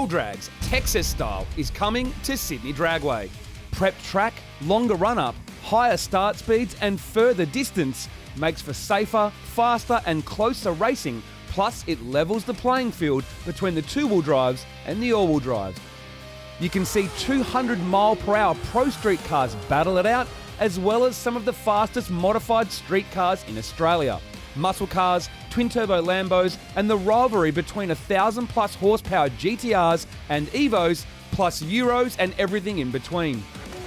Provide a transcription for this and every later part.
Roll Drags Texas Style is coming to Sydney Dragway. Prepped track, longer run-up, higher start speeds and further distance makes for safer, faster and closer racing, plus it levels the playing field between the two-wheel drives and the all-wheel drives. You can see 200-mile-per-hour Pro Street cars battle it out, as well as some of the fastest modified street cars in Australia. Muscle cars, twin-turbo Lambos and the rivalry between 1,000-plus horsepower GTRs and Evos, plus Euros and everything in between.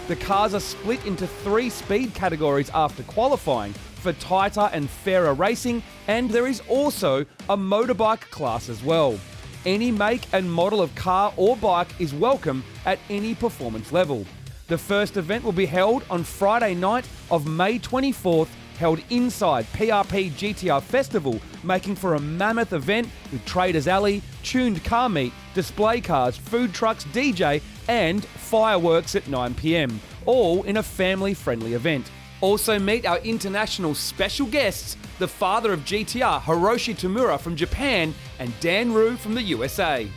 The cars are split into 3 speed categories after qualifying for tighter and fairer racing, and there is also a motorbike class as well. Any make and model of car or bike is welcome at any performance level. The first event will be held on Friday night of May 24th, held inside PRP GTR Festival, making for a mammoth event with Traders Alley, tuned car meet, display cars, food trucks, DJ and fireworks at 9 p.m, all in a family-friendly event. Also meet our international special guests, the father of GTR, Hiroshi Tamura from Japan, and Dan Rue from the USA.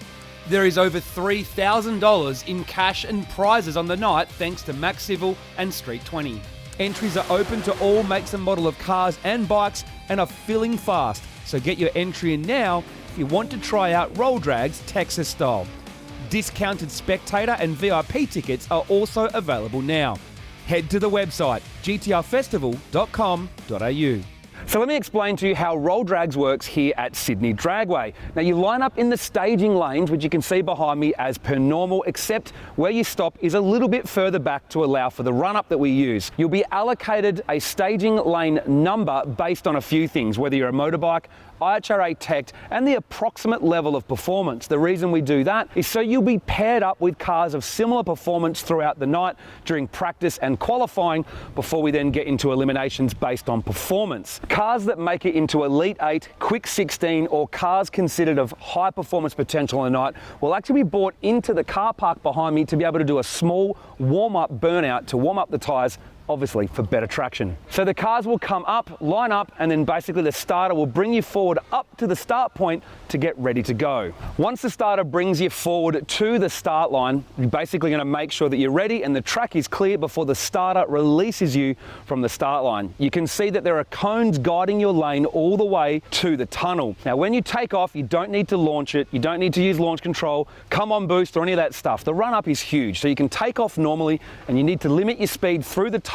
There is over $3,000 in cash and prizes on the night thanks to Mack Civil and Street 20. Entries are open to all makes and model of cars and bikes and are filling fast, so get your entry in now if you want to try out Roll Drags Texas Style. Discounted spectator and VIP tickets are also available now. Head to the website gtrfestival.com.au. So let me explain to you how Roll Drags works here at Sydney Dragway. Now you line up in the staging lanes, which you can see behind me as per normal, except where you stop is a little bit further back to allow for the run-up that we use. You'll be allocated a staging lane number based on a few things, whether you're a motorbike, IHRA teched and the approximate level of performance. The reason we do that is so you'll be paired up with cars of similar performance throughout the night during practice and qualifying before we then get into eliminations based on performance. Cars that make it into Elite 8, Quick 16 or cars considered of high performance potential on the night will actually be brought into the car park behind me to be able to do a small warm-up burnout to warm up the tyres, obviously for better traction. So the cars will come up, line up, and then basically the starter will bring you forward up to the start point to get ready to go. Once the starter brings you forward to the start line, you're basically going to make sure that you're ready and the track is clear before the starter releases you from the start line. You can see that there are cones guiding your lane all the way to the tunnel. Now when you take off, you don't need to launch it, you don't need to use launch control, come on boost or any of that stuff. The run up is huge, so you can take off normally and you need to limit your speed through the tunnel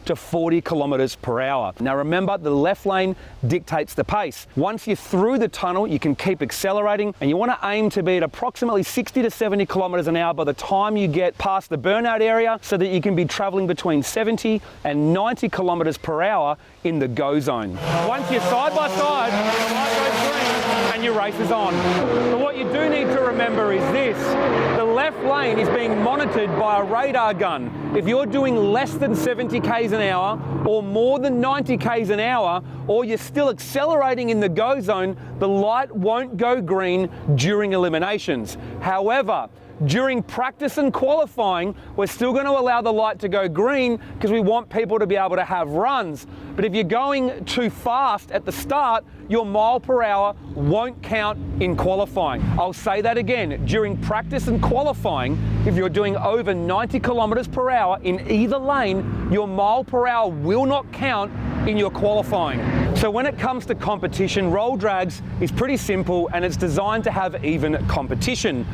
to 40 kilometers per hour. Now remember, the left lane dictates the pace. Once you're through the tunnel, you can keep accelerating and you want to aim to be at approximately 60 to 70 kilometers an hour by the time you get past the burnout area so that you can be traveling between 70 and 90 kilometers per hour in the go zone. Once you're side by side, the light goes green and your race is on. But what you do need to remember is this: the left lane is being monitored by a radar gun. If you're doing less than 70 k's an hour or more than 90 k's an hour, or you're still accelerating in the go zone, the light won't go green during eliminations. However, during practice and qualifying, we're still going to allow the light to go green because we want people to be able to have runs. But if you're going too fast at the start, your mile per hour won't count in qualifying. I'll say that again. During practice and qualifying, if you're doing over 90 kilometers per hour in either lane, your mile per hour will not count in your qualifying. So when it comes to competition, Roll Drags is pretty simple and it's designed to have even competition.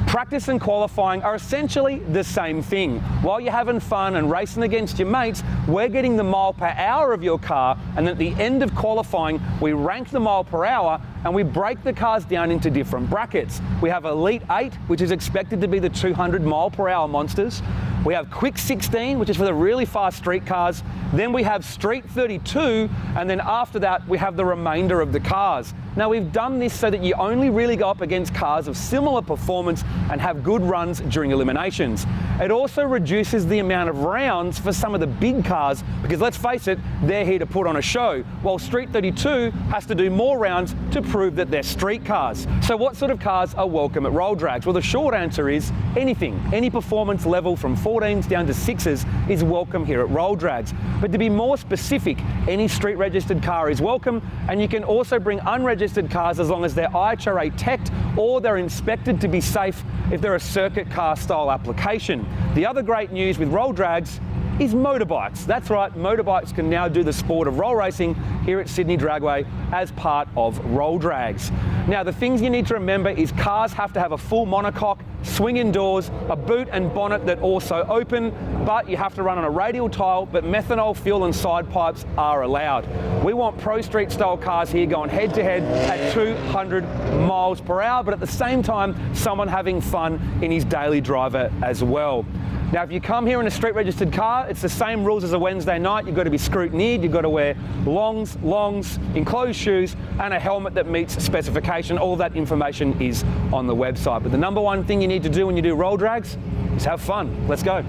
Practice and qualifying are essentially the same thing. While you're having fun and racing against your mates, we're getting the mile per hour of your car, and at the end of qualifying, we rank the mile per hour and we break the cars down into different brackets. We have Elite 8, which is expected to be the 200 mile per hour monsters. We have Quick 16, which is for the really fast street cars. Then we have Street 32, and then after that, we have the remainder of the cars. Now we've done this so that you only really go up against cars of similar performance and have good runs during eliminations. It also reduces the amount of rounds for some of the big cars because let's face it, they're here to put on a show, while Street 32 has to do more rounds to prove that they're street cars. So what sort of cars are welcome at Roll Drags? Well, the short answer is anything, any performance level from 40 14s down to 6s is welcome here at Roll Drags. But to be more specific, any street registered car is welcome, and you can also bring unregistered cars as long as they're IHRA teched or they're inspected to be safe if they're a circuit car style application. The other great news with Roll Drags is motorbikes. That's right, motorbikes can now do the sport of roll racing here at Sydney Dragway as part of Roll Drags. Now, the things you need to remember is cars have to have a full monocoque, swinging doors, a boot and bonnet that also open, but you have to run on a radial tile, but methanol fuel and side pipes are allowed. We want pro street style cars here going head to head at 200 miles per hour, but at the same time, someone having fun in his daily driver as well. Now, if you come here in a street registered car, it's the same rules as a Wednesday night. You've got to be scrutineered, you've got to wear longs, enclosed shoes, and a helmet that meets specification. All of that information is on the website. But the number one thing you need to do when you do Roll Drags is have fun. Let's go.